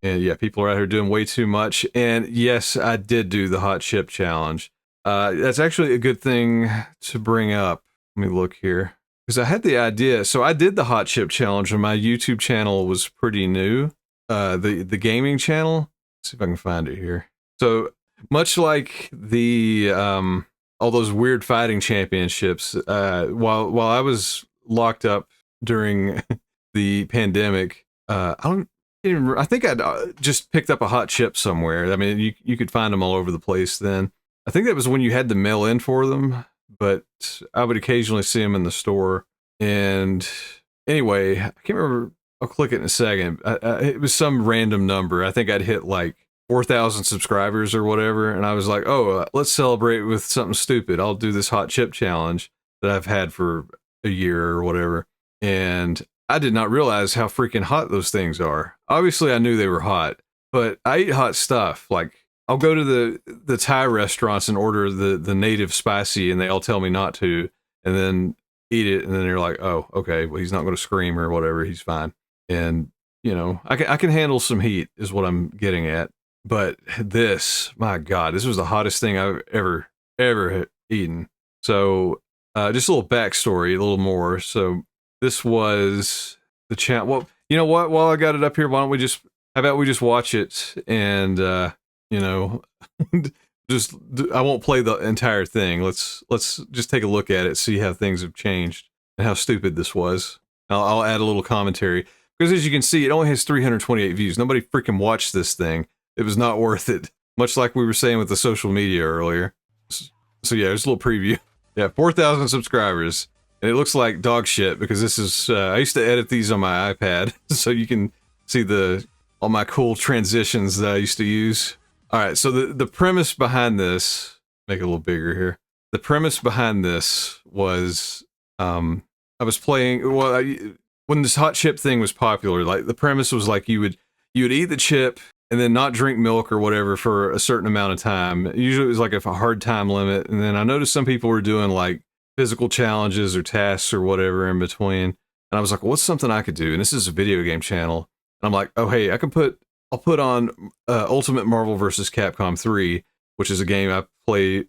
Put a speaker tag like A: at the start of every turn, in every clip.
A: And yeah, people are out here doing way too much. And yes, I did do the hot chip challenge. That's actually a good thing to bring up. Let me look here. Because I had the idea. So I did the hot chip challenge, and my YouTube channel was pretty new. The gaming channel. Let's see if I can find it here. So much like the all those weird fighting championships, while I was locked up during the pandemic, I think I'd just picked up a hot chip somewhere. I mean, you could find them all over the place then. I think that was when you had to mail in for them, but I would occasionally see them in the store. And anyway, I can't remember. I'll click it in a second. It was some random number. I think I'd hit like 4,000 subscribers or whatever. And I was like, oh, let's celebrate with something stupid. I'll do this hot chip challenge that I've had for a year or whatever. And I did not realize how freaking hot those things are. Obviously, I knew they were hot, but I eat hot stuff. Like, I'll go to the Thai restaurants and order the native spicy, and they all tell me not to, and then eat it, and then they're like, oh, okay, well, he's not going to scream or whatever, he's fine. And, you know, I can handle some heat, is what I'm getting at. But this, my God, this was the hottest thing I've ever eaten. So, just a little backstory, a little more. So, this was the channel. Well, you know what? While I got it up here, how about we just watch it and, you know, I won't play the entire thing. Let's just take a look at it, see how things have changed and how stupid this was. I'll add a little commentary because, as you can see, it only has 328 views. Nobody freaking watched this thing. It was not worth it. Much like we were saying with the social media earlier. So yeah, there's a little preview. Yeah, 4,000 subscribers. And it looks like dog shit because this is, I used to edit these on my iPad so you can see all my cool transitions that I used to use. All right, so the premise behind this, make it a little bigger here. The premise behind this was, I was playing, when this hot chip thing was popular, like the premise was like you would eat the chip and then not drink milk or whatever for a certain amount of time. Usually it was like a hard time limit. And then I noticed some people were doing like physical challenges or tasks or whatever in between. And I was like, well, what's something I could do? And this is a video game channel. And I'm like, oh, hey, I'll put on Ultimate Marvel vs. Capcom 3, which is a game I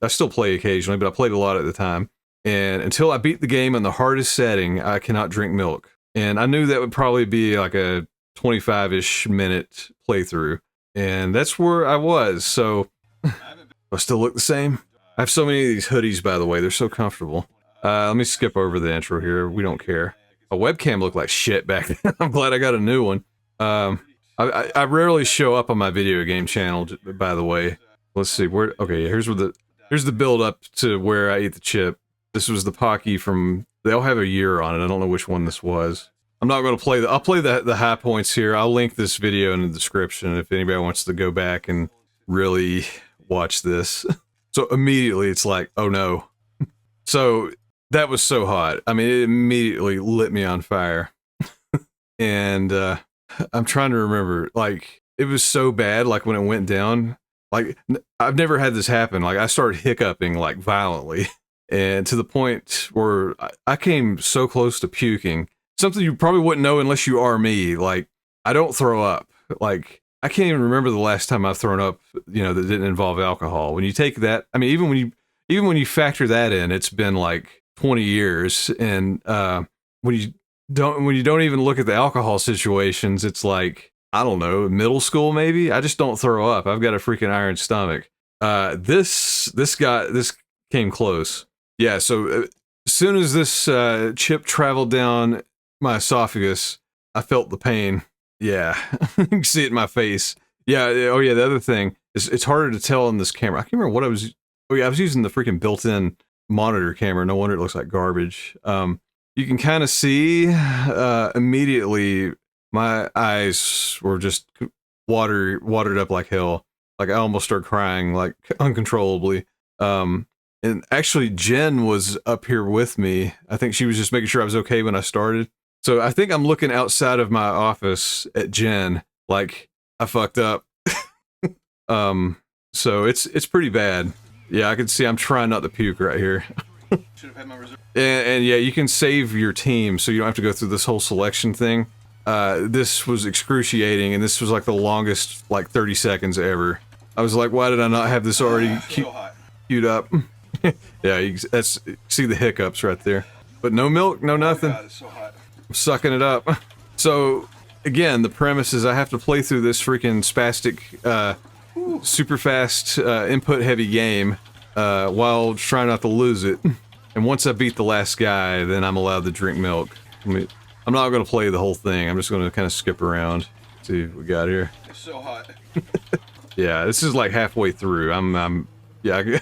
A: still play occasionally, but I played a lot at the time. And until I beat the game in the hardest setting, I cannot drink milk. And I knew that would probably be like a 25-ish minute playthrough. And that's where I was. So I still look the same. I have so many of these hoodies, by the way. They're so comfortable. Let me skip over the intro here. We don't care. A webcam looked like shit back then. I'm glad I got a new one. I rarely show up on my video game channel, by the way. Let's see. Okay, here's the build up to where I eat the chip. This was the Pocky from, they'll have a year on it. I don't know which one this was. I'm not going to play I'll play the high points here. I'll link this video in the description if anybody wants to go back and really watch this. So immediately it's like, oh no. So that was so hot. I mean, it immediately lit me on fire. And I'm trying to remember, like, it was so bad, like when it went down, like I've never had this happen. Like I started hiccuping like violently and to the point where I came so close to puking. Something you probably wouldn't know unless you are me. Like, I don't throw up. Like, I can't even remember the last time I've thrown up, you know, that didn't involve alcohol. When you take that, I mean, even when you factor that in, it's been like 20 years. And when you don't even look at the alcohol situations, it's like, I don't know, middle school maybe. I just don't throw up. I've got a freaking iron stomach. This came close. Yeah. So as soon as this chip traveled down my esophagus, I felt the pain. Yeah, you can see it in my face. Yeah, oh yeah, the other thing is it's harder to tell in this camera. I can't remember what I was, oh yeah, I was using the freaking built-in monitor camera. No wonder it looks like garbage. You can kind of see immediately my eyes were just watered up like hell. Like I almost started crying like uncontrollably. And actually Jen was up here with me. I think she was just making sure I was okay when I started. So I think I'm looking outside of my office at Jen, like I fucked up. So it's pretty bad. Yeah, I can see I'm trying not to puke right here. Should have had my reserve. And yeah, you can save your team so you don't have to go through this whole selection thing. this was excruciating, and this was like the longest, like 30 seconds ever. I was like, why did I not have this already queued up? Yeah, see the hiccups right there. But no milk, no nothing.
B: Oh God, it's so hot.
A: I'm sucking it up. So, again, the premise is I have to play through this freaking spastic, super fast, input-heavy game, while trying not to lose it. And once I beat the last guy, then I'm allowed to drink milk. I'm not going to play the whole thing. I'm just going to kind of skip around. See what we got here.
B: It's so hot.
A: Yeah, this is like halfway through. I'm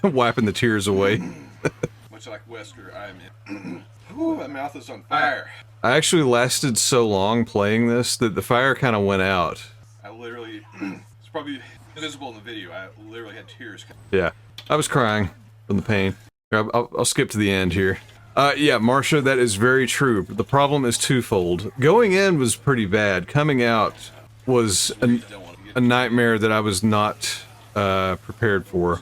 A: wiping the tears away.
B: Much like Wesker, I am in. Ooh, my mouth is on fire.
A: I actually lasted so long playing this that the fire kind of went out.
B: I literally, it's probably visible in the video, I literally had tears.
A: Yeah, I was crying from the pain. I'll skip to the end here. Yeah, Marsha, that is very true. The problem is twofold. Going in was pretty bad. Coming out was a nightmare that I was not prepared for.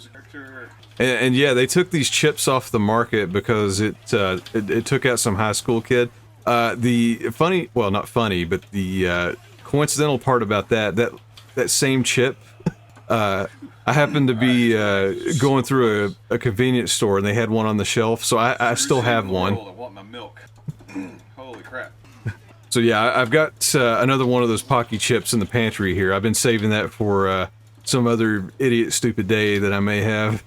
A: And yeah, they took these chips off the market because it took out some high school kid. The funny, well, not funny, but the coincidental part about that same chip, I happened to be going through a convenience store and they had one on the shelf, so I still have one.
B: I want my milk. Holy crap.
A: So yeah, I've got another one of those Pocky chips in the pantry here. I've been saving that for some other idiot stupid day that I may have.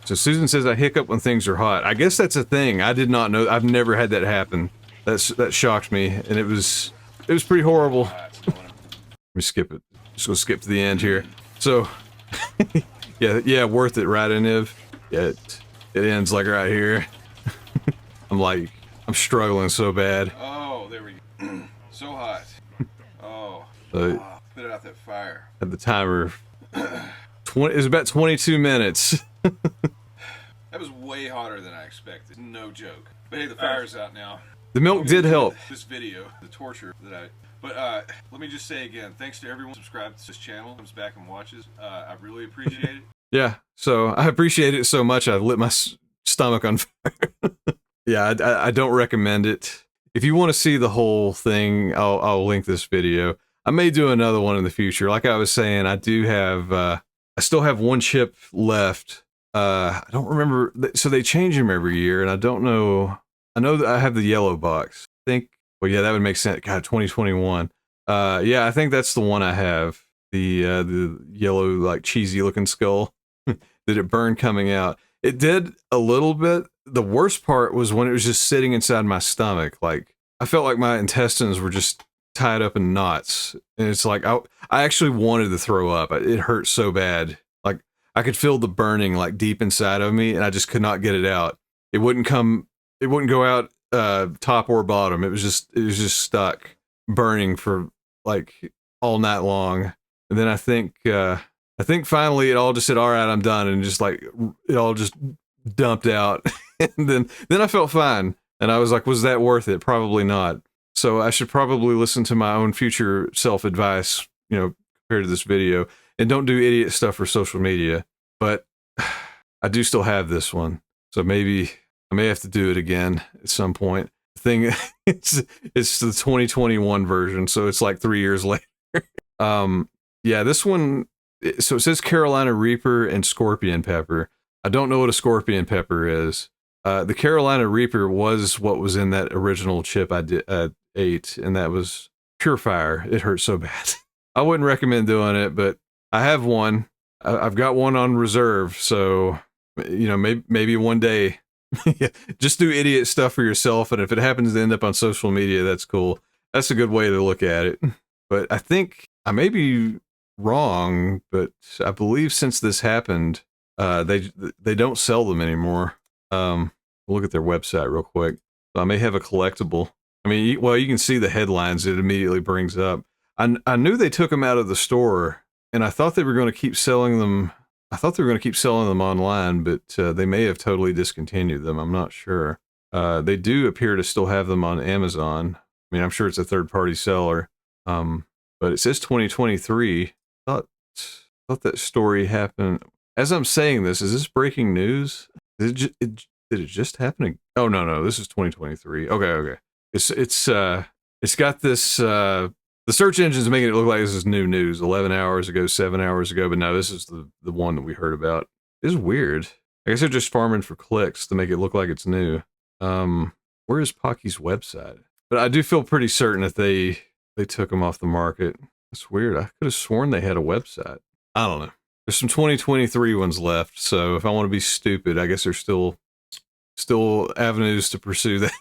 A: So Susan says I hiccup when things are hot. I guess that's a thing. I did not know. I've never had that happen. That shocked me, and it was pretty horrible. Let me skip it. Just gonna skip to the end here. So, yeah, worth it, right, Aniv? Yeah, it ends like right here. I'm struggling so bad.
B: Oh, there we go. So hot. Oh,
A: put
B: it out that fire.
A: At the timer, it was about 22 minutes.
B: That was way hotter than I expected. No joke. But hey, the fire's out now.
A: The milk did help.
B: This video, the torture that I... But let me just say again, thanks to everyone who subscribed to this channel, comes back and watches. I really appreciate it.
A: Yeah, so I appreciate it so much I lit my stomach on fire. Yeah, I don't recommend it. If you want to see the whole thing, I'll link this video. I may do another one in the future. Like I was saying, I do have... I still have one chip left. I don't remember, so they change them every year, and I don't know. I know that I have the yellow box. I think, well, yeah, that would make sense. God, 2021. Yeah, I think that's the one I have. The yellow, like, cheesy looking skull. Did it burn coming out? It did a little bit. The worst part was when it was just sitting inside my stomach. Like, I felt like my intestines were just tied up in knots. And it's like, I actually wanted to throw up. It hurt so bad. Like, I could feel the burning like deep inside of me, and I just could not get it out. It wouldn't go out top or bottom. It was just stuck burning for like all night long. And then I think finally it all just said, all right, I'm done, and just like it all just dumped out. And then I felt fine, and I was like, was that worth it? Probably not. So I should probably listen to my own future self advice, you know, compared to this video. And don't do idiot stuff for social media. But I do still have this one. So maybe I may have to do it again at some point. The thing, it's the 2021 version, so it's like 3 years later. Yeah, this one, so it says Carolina Reaper and Scorpion Pepper. I don't know what a Scorpion Pepper is. The Carolina Reaper was what was in that original chip I ate, and that was pure fire. It hurt so bad. I wouldn't recommend doing it, but I have one. I've got one on reserve, so, you know, maybe one day, just do idiot stuff for yourself, and if it happens to end up on social media, that's cool. That's a good way to look at it. But I think, I may be wrong, but I believe since this happened, they don't sell them anymore. We'll look at their website real quick. So I may have a collectible. I mean, well, you can see the headlines it immediately brings up. I knew they took them out of the store, and I thought they were going to keep selling them. I thought they were going to keep selling them online, but they may have totally discontinued them. I'm not sure. They do appear to still have them on Amazon. I mean, I'm sure it's a third-party seller. But it says 2023. Thought that story happened. As I'm saying this, is this breaking news? Did it just happen? Oh no, this is 2023. Okay. It's It's got this. The search engine's making it look like this is new news. 11 hours ago, 7 hours ago, but no, this is the one that we heard about. It's weird. I guess they're just farming for clicks to make it look like it's new. Where is Pocky's website? But I do feel pretty certain that they took them off the market. That's weird. I could have sworn they had a website. I don't know. There's some 2023 ones left, so if I want to be stupid, I guess there's still avenues to pursue that.